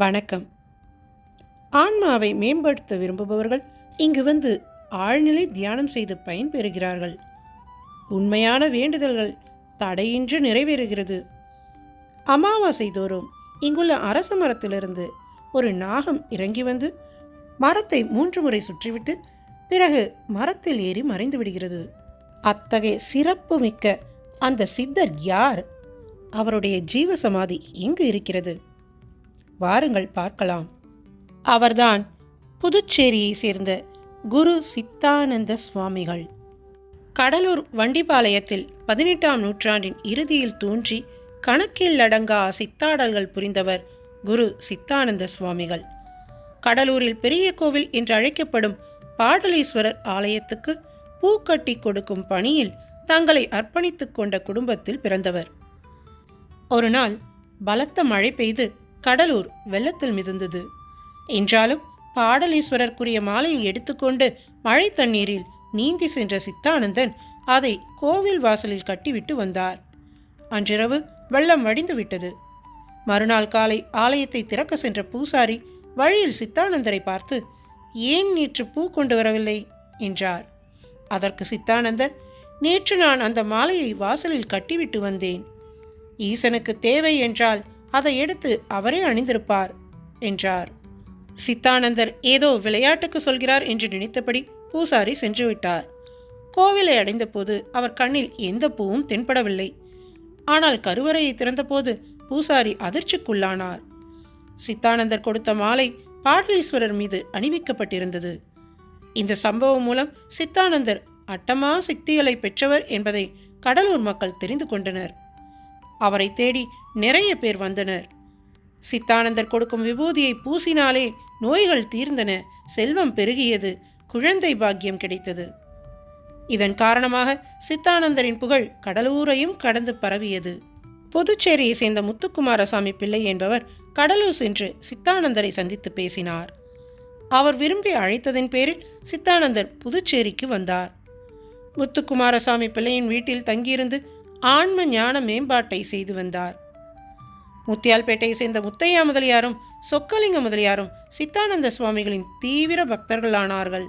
வணக்கம். ஆன்மாவை மேம்படுத்த விரும்புபவர்கள் இங்கு வந்து ஆழ்நிலை தியானம் செய்து பயன்பெறுகிறார்கள். உண்மையான வேண்டுதல்கள் தடையின்றி நிறைவேறுகிறது. அமாவாசை தோறும் இங்குள்ள அரச மரத்திலிருந்து ஒரு நாகம் இறங்கி வந்து மரத்தை 3 முறை சுற்றிவிட்டு பிறகு மரத்தில் ஏறி மறைந்து விடுகிறது. அத்தகைய சிறப்பு மிக்க அந்த சித்தர் யார்? அவருடைய ஜீவசமாதி எங்கு இருக்கிறது? வாருங்கள் பார்க்கலாம். அவர்தான் புதுச்சேரியை சேர்ந்த குரு சித்தானந்த சுவாமிகள். கடலூர் வண்டிபாளையத்தில் 18ஆம் நூற்றாண்டின் இறுதியில் தோன்றி கணக்கில் அடங்கா சித்தாடல்கள் புரிந்தவர் குரு சித்தானந்த சுவாமிகள். கடலூரில் பெரிய கோவில் என்று அழைக்கப்படும் பாடலீஸ்வரர் ஆலயத்துக்கு பூக்கட்டி கொடுக்கும் பணியில் தங்களை அர்ப்பணித்துக் கொண்ட குடும்பத்தில் பிறந்தவர். ஒரு நாள் பலத்த மழை பெய்து கடலூர் வெள்ளத்தில் மிதந்தது. என்றாலும் பாடலீஸ்வரருக்குரிய மாலையை எடுத்துக்கொண்டு மழை தண்ணீரில் நீந்தி சென்ற சித்தானந்தன் அதை கோவில் வாசலில் கட்டிவிட்டு வந்தார். அன்றிரவு வெள்ளம் வடிந்து விட்டது. மறுநாள் காலை ஆலயத்தை திறக்க சென்ற பூசாரி வழியில் சித்தானந்தரை பார்த்து, ஏன் நேற்று பூ கொண்டு வரவில்லை என்றார். அதற்கு சித்தானந்தர், நேற்று நான் அந்த மாலையை வாசலில் கட்டிவிட்டு வந்தேன். ஈசனுக்கு தேவை என்றால் அதை எடுத்து அவரே அணிந்திருப்பார் என்றார். சித்தானந்தர் ஏதோ விளையாட்டுக்கு சொல்கிறார் என்று நினைத்தபடி பூசாரி சென்று விட்டார். கோவிலை அடைந்த போது அவர் கண்ணில் எந்த பூவும் தென்படவில்லை. ஆனால் கருவறையை திறந்தபோது பூசாரி அதிர்ச்சிக்குள்ளானார். சித்தானந்தர் கொடுத்த மாலை பாடலீஸ்வரர் மீது அணிவிக்கப்பட்டிருந்தது. இந்த சம்பவம் மூலம் சித்தானந்தர் அட்டமா சக்திகளை பெற்றவர் என்பதை கடலூர் மக்கள் தெரிந்து கொண்டனர். அவரை தேடி நிறைய பேர் வந்தனர். சித்தானந்தர் கொடுக்கும் விபூதியை பூசினாலே நோய்கள் தீர்ந்தன, செல்வம் பெருகியது, குழந்தை பாக்கியம் கிடைத்தது. இதன் காரணமாக சித்தானந்தரின் புகழ் கடலூரையும் கடந்து பரவியது. புதுச்சேரியை சேர்ந்த முத்துக்குமாரசாமி பிள்ளை என்பவர் கடலூர் சென்று சித்தானந்தரை சந்தித்து பேசினார். அவர் விரும்பி அழைத்ததின் பேரில் சித்தானந்தர் புதுச்சேரிக்கு வந்தார். முத்துக்குமாரசாமி பிள்ளையின் வீட்டில் தங்கியிருந்து ஆன்ம ஞான மேம்பாட்டை செய்து வந்தார். முத்தியால்பேட்டையை சேர்ந்த முத்தையா முதலியாரும் சொக்கலிங்க முதலியாரும் சித்தானந்த சுவாமிகளின் தீவிர பக்தர்களானார்கள்.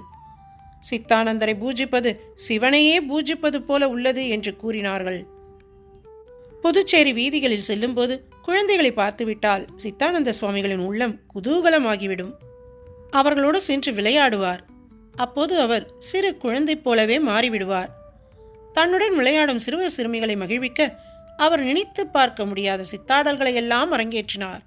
சித்தானந்தரை பூஜிப்பது சிவனையே பூஜிப்பது போல உள்ளது என்று கூறினார்கள். புதுச்சேரி வீதிகளில் செல்லும்போது குழந்தைகளை பார்த்துவிட்டால் சித்தானந்த சுவாமிகளின் உள்ளம் குதூகலமாகிவிடும். அவர்களோடு சென்று விளையாடுவார். அப்போது அவர் சிறு குழந்தை போலவே மாறிவிடுவார். தன்னுடன் விளையாடும் சிறுவர் சிறுமிகளை மகிழ்விக்க அவர் நினைத்து பார்க்க முடியாத சித்தாடல்களை எல்லாம் அரங்கேற்றினார்.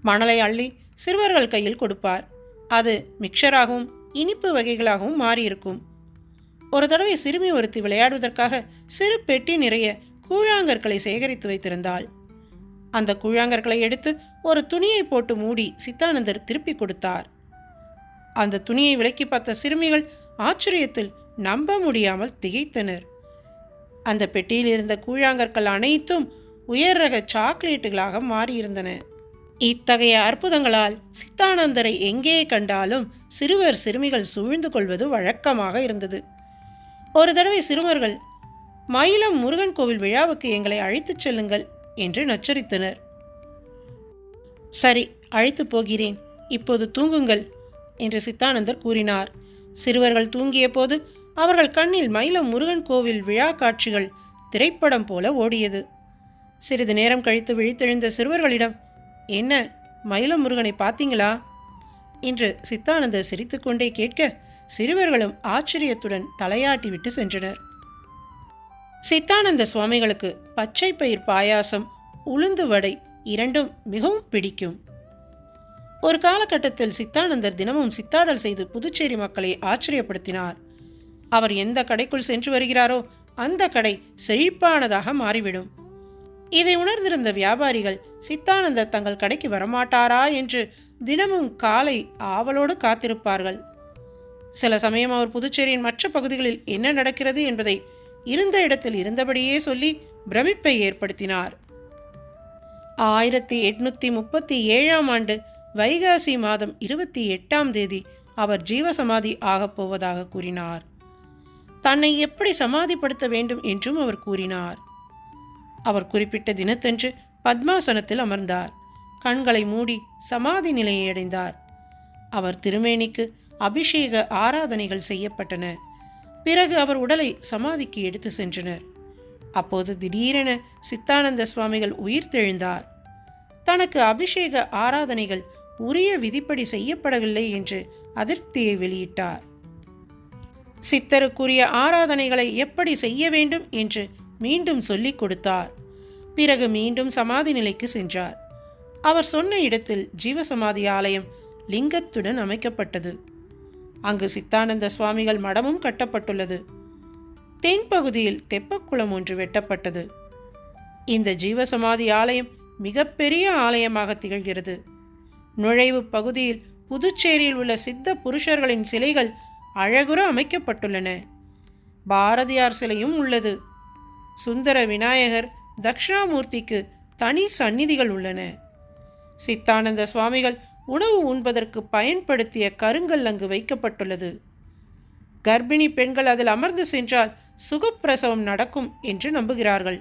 மணலை அள்ளி சிறுவர்கள் கையில் கொடுப்பார். அது மிக்சராகவும் இனிப்பு வகைகளாகவும் மாறியிருக்கும். ஒரு தடவை சிறுமி ஒருத்தி விளையாடுவதற்காக சிறு பெட்டி நிறைய கூழாங்கற்களை சேகரித்து வைத்திருந்தாள். அந்த கூழாங்கற்களை எடுத்து ஒரு துணியை போட்டு மூடி சித்தானந்தர் திருப்பி கொடுத்தார். அந்த துணியை விலக்கி பார்த்த சிறுமிகள் ஆச்சரியத்தில் நம்ப முடியாமல் திகைத்தனர். அந்த பெட்டியில் இருந்த கூழாங்கற்கள் அனைத்தும் உயர் ரக சாக்லேட்டுகளாக மாறியிருந்தன. இத்தகைய அற்புதங்களால் சித்தானந்தரை எங்கே கண்டாலும் சிறுவர் சிறுமிகள் சூழ்ந்து கொள்வது வழக்கமாக இருந்தது. ஒரு தடவை சிறுவர்கள், மயிலம் முருகன் கோவில் விழாவுக்கு எங்களை அழைத்துச் செல்லுங்கள் என்று நச்சரித்தனர். சரி, அழைத்து போகிறேன், இப்போது தூங்குங்கள் என்று சித்தானந்தர் கூறினார். சிறுவர்கள் தூங்கிய போது அவர்கள் கண்ணில் மயிலம் முருகன் கோவில் விழா காட்சிகள் திரைப்படம் போல ஓடியது. சிறிது நேரம் கழித்து விழித்தெழுந்த சிறுவர்களிடம், என்ன, மயிலம் முருகனை பார்த்தீங்களா என்று சித்தானந்தர் சிரித்துக்கொண்டே கேட்க, சிறுவர்களும் ஆச்சரியத்துடன் தலையாட்டி விட்டு சென்றனர். சித்தானந்த சுவாமிகளுக்கு பச்சை பயிர் பாயாசம், உளுந்து வடை இரண்டும் மிகவும் பிடிக்கும். ஒரு காலகட்டத்தில் சித்தானந்தர் தினமும் சித்தாடல் செய்து புதுச்சேரி மக்களை ஆச்சரியப்படுத்தினார். அவர் எந்த கடைக்குள் சென்று வருகிறாரோ அந்த கடை செழிப்பானதாக மாறிவிடும். இதை உணர்ந்திருந்த வியாபாரிகள் சித்தானந்தர் தங்கள் கடைக்கு வரமாட்டாரா என்று தினமும் காலை ஆவலோடு காத்திருப்பார்கள். சில சமயம் அவர் புதுச்சேரியின் மற்ற பகுதிகளில் என்ன நடக்கிறது என்பதை இருந்த இடத்தில் இருந்தபடியே சொல்லி பிரமிப்பை ஏற்படுத்தினார். 1837ஆம் ஆண்டு வைகாசி மாதம் 28ஆம் தேதி அவர் ஜீவசமாதி ஆகப் போவதாக கூறினார். தன்னை எப்படி சமாதிப்படுத்த வேண்டும் என்றும் அவர் கூறினார். அவர் குறிப்பிட்ட தினத்தன்று பத்மாசனத்தில் அமர்ந்தார். கண்களை மூடி சமாதி நிலையை அடைந்தார். அவர் திருமேனிக்கு அபிஷேக ஆராதனைகள் செய்யப்பட்டன. பிறகு அவர் உடலை சமாதிக்கு எடுத்து சென்றனர். அப்போது திடீரென சித்தானந்த சுவாமிகள் உயிர் தெழுந்தார். தனக்கு அபிஷேக ஆராதனைகள் உரிய விதிப்படி செய்யப்படவில்லை என்று அதிருப்தியை வெளியிட்டார். சித்தருக்குரிய ஆராதனைகளை எப்படி செய்ய வேண்டும் என்று மீண்டும் சொல்லிக் கொடுத்தார். பிறகு மீண்டும் சமாதி நிலைக்கு சென்றார். அவர் சொன்ன இடத்தில் ஜீவசமாதி ஆலயம் லிங்கத்துடன் அமைக்கப்பட்டது. அங்கு சித்தானந்த சுவாமிகள் மடமும் கட்டப்பட்டுள்ளது. தென்பகுதியில் தெப்பக்குளம் ஒன்று வெட்டப்பட்டது. இந்த ஜீவசமாதி ஆலயம் மிகப்பெரிய ஆலயமாக திகழ்கிறது. நுழைவு பகுதியில் புதுச்சேரியில் உள்ள சித்த புருஷர்களின் சிலைகள் அழகுற அமைக்கப்பட்டுள்ளன. பாரதியார் சிலையும் உள்ளது. சுந்தர விநாயகர், தக்ஷணாமூர்த்திக்கு தனி சந்நிதிகள் உள்ளன. சித்தானந்த சுவாமிகள் உணவு உண்பதற்கு பயன்படுத்திய கருங்கல் அங்கு வைக்கப்பட்டுள்ளது. கர்ப்பிணி பெண்கள் அதில் அமர்ந்து சென்றால் சுகப்பிரசவம் நடக்கும் என்று நம்புகிறார்கள்.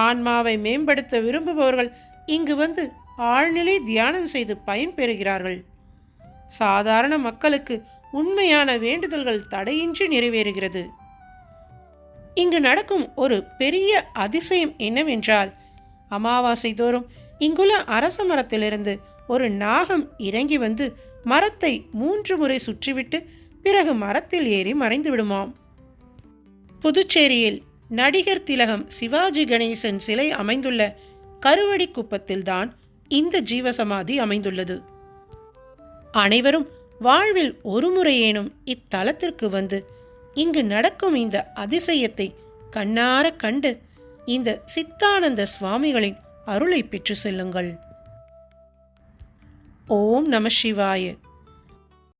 ஆன்மாவை மேம்படுத்த விரும்புபவர்கள் இங்கு வந்து ஆழ்நிலை தியானம் செய்து பயன்பெறுகிறார்கள். சாதாரண மக்களுக்கு உண்மையான வேண்டுதல்கள் தடையின்றி நிறைவேறுகிறது. இங்கு நடக்கும் ஒரு பெரிய அதிசயம் என்னவென்றால், அமாவாசை தோறும் இங்குள்ள அரச மரத்திலிருந்து ஒரு நாகம் இறங்கி வந்து மரத்தை 3 முறை சுற்றிவிட்டு பிறகு மரத்தில் ஏறி மறைந்து விடுமாம். புதுச்சேரியில் நடிகர் திலகம் சிவாஜி கணேசன் சிலை அமைந்துள்ள கருவடி குப்பத்தில்தான் இந்த ஜீவசமாதி அமைந்துள்ளது. அனைவரும் வாழ்வில் ஒரு முறையேனும் இத்தலத்திற்கு வந்து இங்கு நடக்கும் இந்த அதிசயத்தை கண்ணார கண்டு இந்த சித்தானந்த சுவாமிகளின் அருளை பெற்று செல்லுங்கள். ஓம் நம சிவாய.